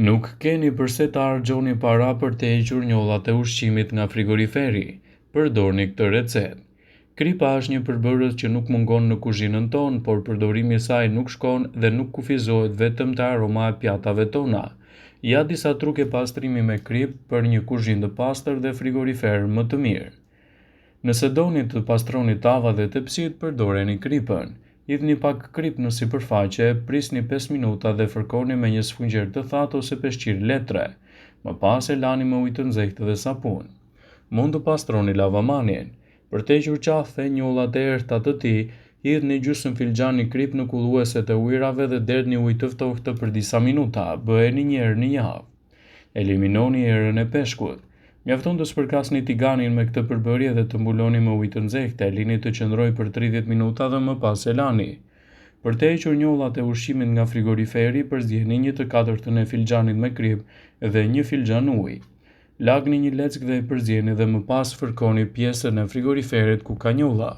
Nuk keni përse të harxhoni para për të hequr njollat e ushqimit nga frigoriferi. Përdorni këtë recetë. Kripa është një përbërës që nuk mungon në kuzhinën tonë, por përdorimi i saj nuk shkon dhe nuk kufizohet vetëm te aroma e pjatave tona. Ja disa truke pastrimi me krip për një kuzhinë të pastër dhe frigorifer më të mirë. Nëse doni të pastroni tava dhe tepsitë, përdoreni kripën. Hidhni pak krip në sipërfaqe, prisni 5 minuta dhe fërkoni me një sfungjer të thatë ose peshqir letre. Më pas e lani me ujë të nxehtë dhe sapun. Mund të pastroni lavamanin. Për të hequr qafë e njollat e errta të tij, hidhni gjysmë filxhani krip në kullueset e ujrave dhe derdhni ujë të ftohtë për disa minuta. Bëheni një herë në javë. Eliminoni erën e peshkut. Mjafton të spërkasni tiganin me këtë përbërje dhe të mbuloni me ujë të nxehtë, lini të qëndrojë për 30 minuta dhe më pas e lani. Për të hequr njollat e ushqimit nga frigoriferi, përzieni 1/4 e filxhanit me krip dhe 1 filxhan ujë. Lagni një leckë dhe e përzieni dhe më pas fërkoni pjesën e frigoriferit ku ka njolla.